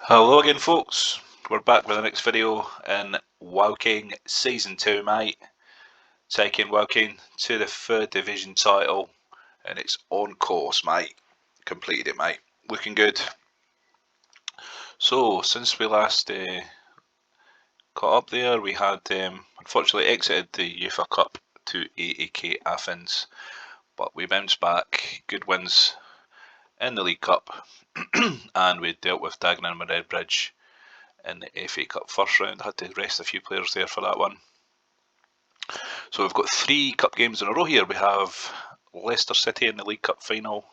Hello again folks, we're back with the next video in Woking Season 2 mate. Taking Woking to the 3rd Division title and it's on course mate. Completed it mate, looking good. So since we last caught up there we had unfortunately exited the UEFA Cup to AAK Athens, but we bounced back, good wins in the League Cup and we dealt with Dagenham and Redbridge in the FA Cup first round. Had to rest a few players there for that one. So we've got 3 cup games in a row here. We have Leicester City in the League Cup final.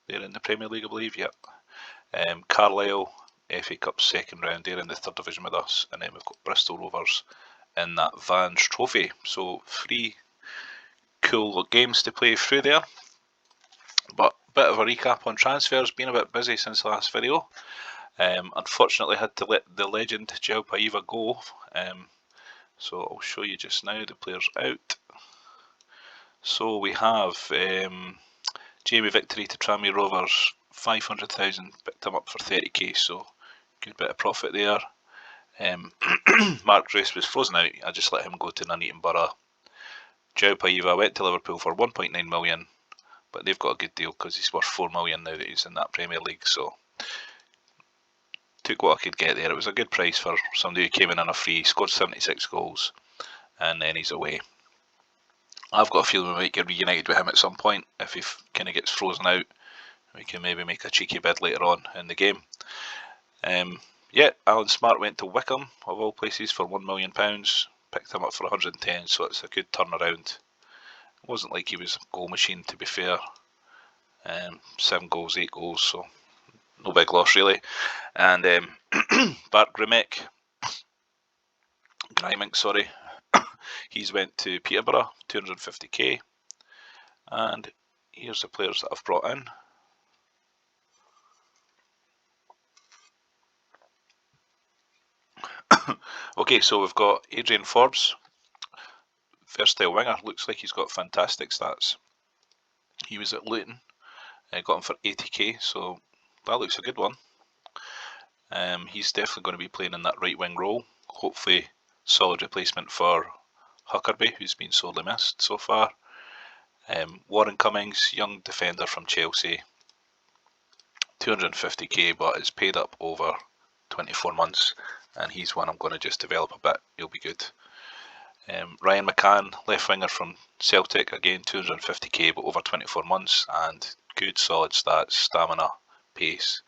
They're in the Premier League, I believe, yep. Carlisle, FA Cup second round, they're in the 3rd Division with us. And then we've got Bristol Rovers in that Vans Trophy. So 3 cool games to play through there. But a bit of a recap on transfers. Been a bit busy since the last video. Unfortunately had to let the legend João Paiva go. So I'll show you just now the players out. So we have Jamie Victory to Tranmere Rovers, 500,000, picked him up for 30k, so good bit of profit there. Mark Grace was frozen out, I just let him go to Nuneaton Borough. João Paiva went to Liverpool for 1.9 million, but they've got a good deal because he's worth 4 million now that he's in that Premier League, so took what I could get there. It was a good price for somebody who came in on a free, scored 76 goals, and then he's away. I've got a feeling we might get reunited with him at some point. If he kind of gets frozen out, we can maybe make a cheeky bid later on in the game. Yeah, Alan Smart went to Wickham, of all places, for £1 million. Picked him up for 110, so it's a good turnaround. It wasn't like he was a goal machine, to be fair. 7 goals, 8 goals, so no big loss really. And Bart Grimink, sorry. He's went to Peterborough, 250k. And here's the players that I've brought in. Okay, so we've got Adrian Forbes, versatile winger, looks like he's got fantastic stats. He was at Luton, got him for 80k, so that looks a good one. He's definitely going to be playing in that right wing role, hopefully solid replacement for Huckerby, who's been sorely missed so far. Warren Cummings, young defender from Chelsea, 250k, but it's paid up over 24 months, and he's one I'm going to just develop a bit. He'll be good. Ryan McCann, left winger from Celtic, again 250k, but over 24 months, and good solid stats, stamina, pace.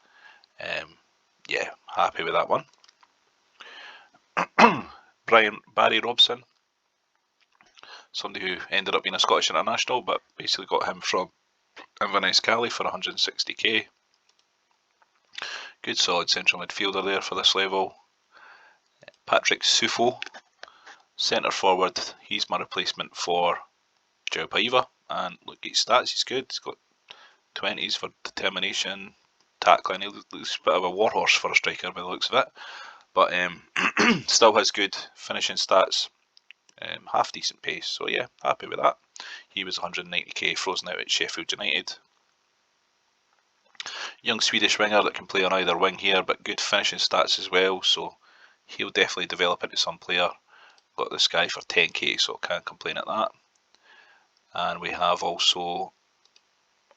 Yeah, happy with that one. Barry Robson, somebody who ended up being a Scottish international, but basically got him from Inverness Cali for 160k. Good solid central midfielder there for this level. Patrick Sufo, centre forward, he's my replacement for João Paiva, and look at his stats, he's good. He's got 20s for determination, tackling. He looks a bit of a warhorse for a striker by the looks of it, but still has good finishing stats, half decent pace, so yeah, happy with that. He was 190k, frozen out at Sheffield United. Young Swedish winger that can play on either wing here, but good finishing stats as well, so he'll definitely develop into some player. Got this guy for 10k, so can't complain at that. And we have also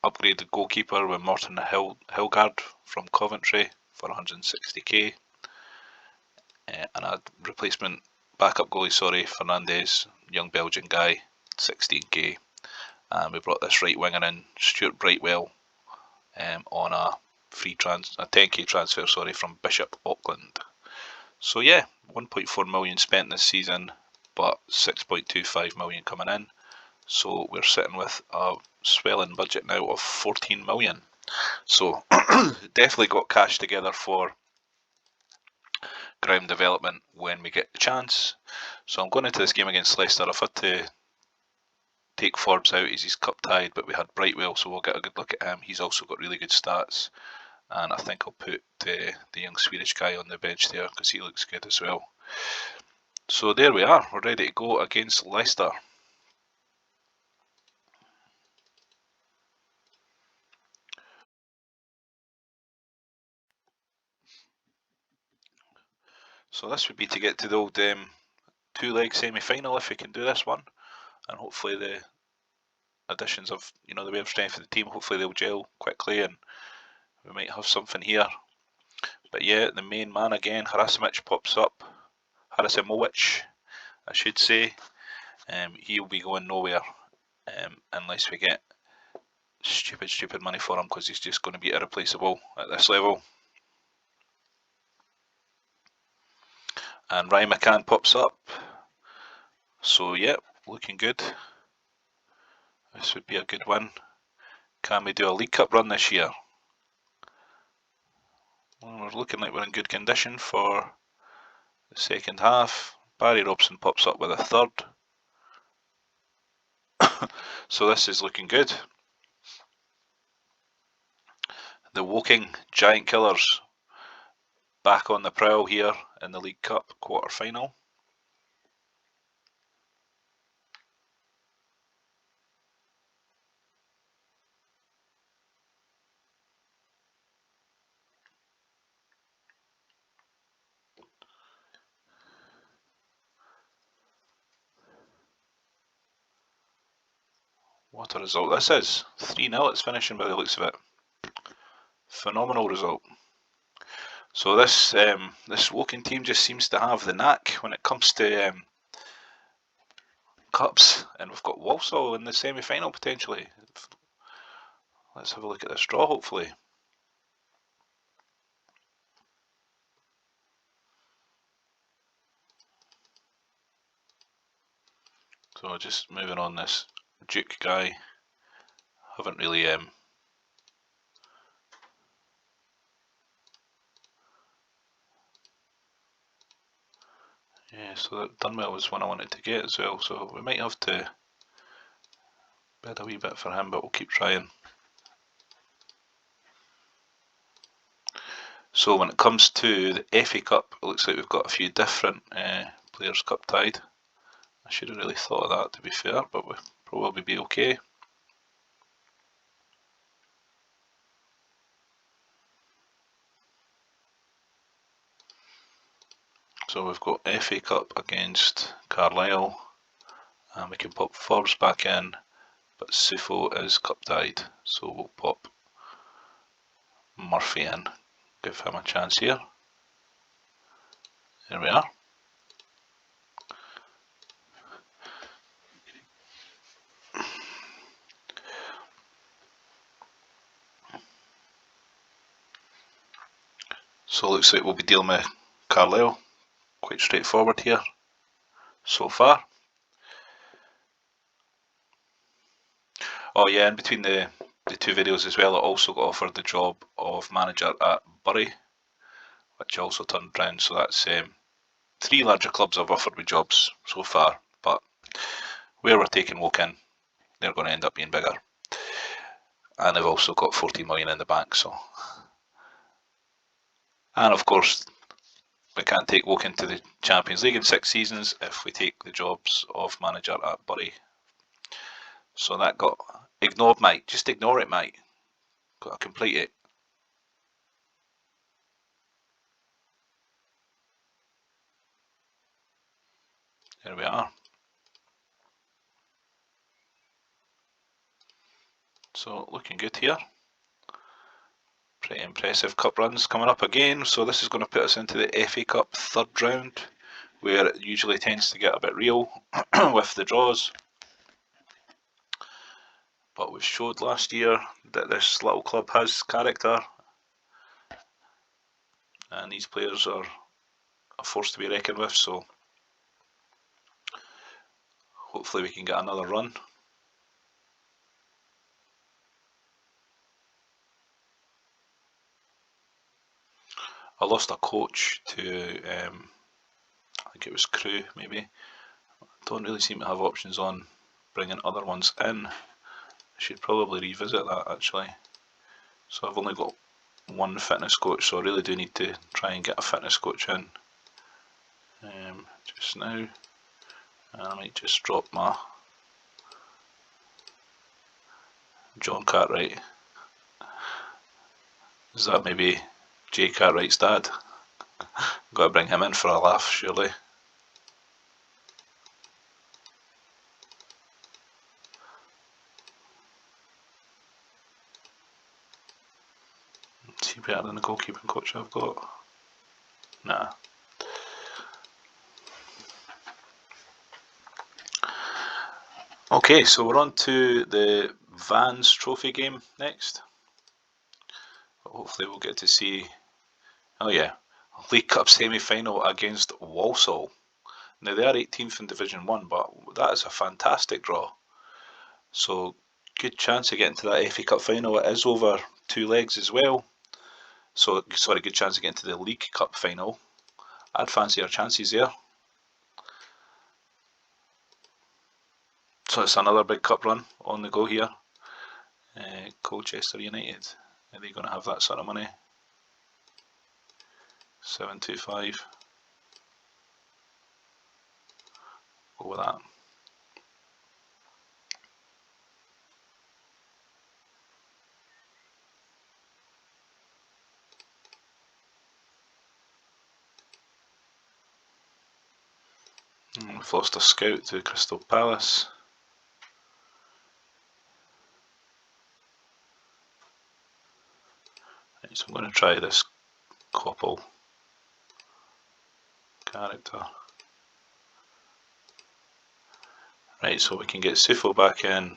upgraded goalkeeper with Morten Hilgard from Coventry for 160k. And a replacement backup goalie, Fernandez, young Belgian guy, 16k. And we brought this right winger in, Stuart Brightwell, on a 10k transfer, from Bishop Auckland. So yeah, 1.4 million spent this season, but 6.25 million coming in. So we're sitting with a swelling budget now of 14 million. So definitely got cash together for ground development when we get the chance. So I'm going into this game against Leicester. I've had to take Forbes out as he's cup tied, but we had Brightwell, so we'll get a good look at him. He's also got really good stats, and I think I'll put the young Swedish guy on the bench there because he looks good as well. So there we are, we're ready to go against Leicester. So this would be to get to the old two-leg semi-final if we can do this one, and hopefully the additions of the way of strength of the team, hopefully they'll gel quickly and we might have something here. But yeah, the main man again, Harasimic pops up, Harasimovic I should say. He'll be going nowhere unless we get stupid money for him, because he's just going to be irreplaceable at this level. And Ryan McCann pops up. So yeah, looking good. This would be a good win. Can we do a League Cup run this year? Well, we're looking like we're in good condition for the second half. Barry Robson pops up with a third. So this is looking good. The Woking Giant Killers back on the prowl here in the League Cup quarter final. What a result this is. 3-0 it's finishing by the looks of it. Phenomenal result. So this Woking team just seems to have the knack when it comes to cups, and we've got Walsall in the semi-final potentially. Let's have a look at this draw, hopefully. So just moving on, this Duke guy, haven't really yeah, so that Dunwell was one I wanted to get as well, so we might have to bid a wee bit for him, but we'll keep trying. So when it comes to the FA Cup, it looks like we've got a few different players cup tied. I should have really thought of that, to be fair, but we'll probably be okay. So we've got FA Cup against Carlisle, and we can pop Forbes back in, but Sufo is cup tied, so we'll pop Murphy in, give him a chance here. There we are. So it looks like we'll be dealing with Carlisle. Quite straightforward here so far. Oh yeah, in between the two videos as well, I also got offered the job of manager at Bury, which I also turned down. So that's 3 larger clubs I've offered me jobs so far, but where we're taking Woking, they're going to end up being bigger. And I've also got 40 million in the bank, so. And of course, we can't take Woking to the Champions League in 6 seasons if we take the jobs of manager at Bury. So that got ignored, mate. Just ignore it, mate. Got to complete it. There we are. So looking good here. Pretty impressive cup runs coming up again. So this is going to put us into the FA Cup third round, where it usually tends to get a bit real with the draws. But we showed last year that this little club has character, and these players are a force to be reckoned with, so hopefully we can get another run. I lost a coach to, I think it was Crew maybe. Don't really seem to have options on bringing other ones in. I should probably revisit that actually. So I've only got one fitness coach, so I really do need to try and get a fitness coach in just now. And I might just drop my John Cartwright. Is that maybe Jay Cartwright's dad? Got to bring him in for a laugh, surely. Is he better than the goalkeeping coach I've got? Nah. Okay, so we're on to the Vans Trophy game next. Hopefully we'll get to see, oh yeah, League Cup semi-final against Walsall. Now they are 18th in Division 1, but that is a fantastic draw. So good chance of getting to that FA Cup final. It is over 2 legs as well. So, sorry, good chance of getting to the League Cup final. I'd fancy our chances there. So it's another big cup run on the go here. Colchester United, are they going to have that sort of money? 725. Go with that. We've lost a scout to Crystal Palace. Right, so I'm going to try this Koppel character. Right, so we can get Sufo back in.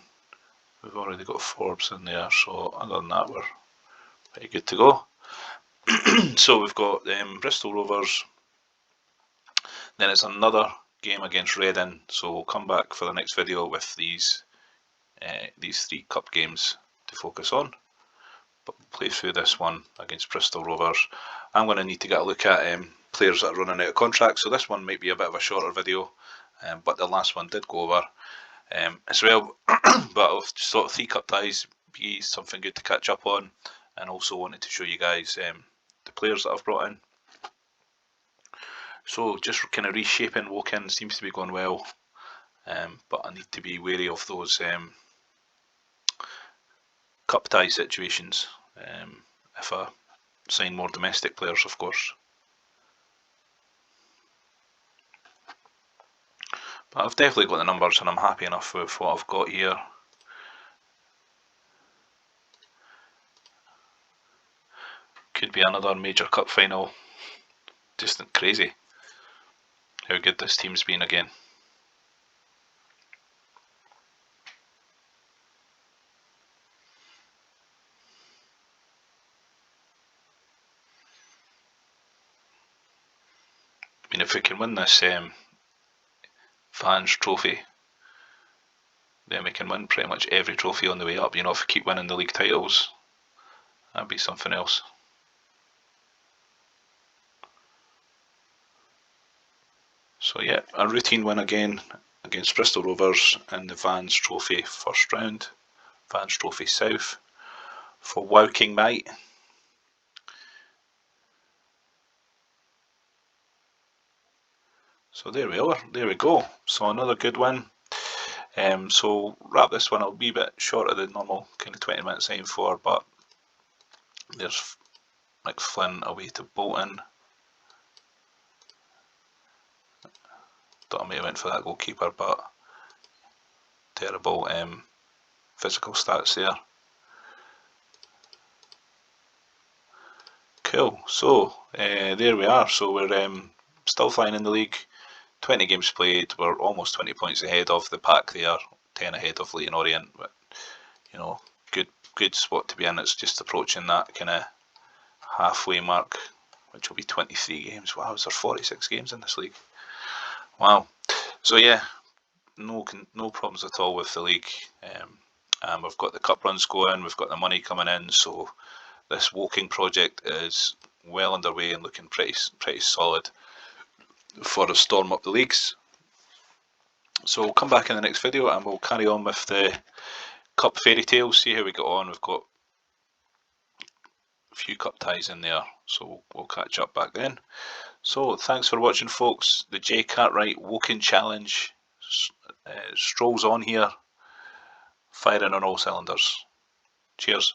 We've already got Forbes in there, so other than that we're pretty good to go. So we've got Bristol Rovers. Then it's another game against Reading, so we'll come back for the next video with these 3 cup games to focus on. But we'll play through this one against Bristol Rovers. I'm going to need to get a look at players that are running out of contract, so this one might be a bit of a shorter video, but the last one did go over as well. But I've just thought 3 cup ties be something good to catch up on, and also wanted to show you guys the players that I've brought in. So just kind of reshaping Woking seems to be going well, but I need to be wary of those cup tie situations if I sign more domestic players, of course. But I've definitely got the numbers and I'm happy enough with what I've got here. Could be another major cup final. Just crazy how good this team's been again. I mean, if we can win this Vans Trophy, then we can win pretty much every trophy on the way up. You know, if we keep winning the league titles, that'd be something else. So yeah, a routine win again against Bristol Rovers in the Vans Trophy first round, Vans Trophy South for Woking Might. So there we are, there we go. So another good win. So wrap this one, it'll be a bit shorter than normal, kind of 20 minutes aim for, but there's McFlynn away to Bolton. Thought I may have went for that goalkeeper, but terrible physical stats there. Cool, so there we are. So we're still flying in the league, 20 games played, we're almost 20 points ahead of the pack there, 10 ahead of Leyton Orient, but you know, good spot to be in. It's just approaching that kind of halfway mark, which will be 23 games. Wow, is there 46 games in this league? Wow. So yeah, no problems at all with the league. And we've got the cup runs going, we've got the money coming in, so this Woking project is well underway and looking pretty solid for a storm up the leagues. So we'll come back in the next video and we'll carry on with the cup fairy tales, see how we get on. We've got a few cup ties in there, so we'll catch up back then. So thanks for watching, folks. The J Cartwright Woking Challenge strolls on here, firing on all cylinders. Cheers.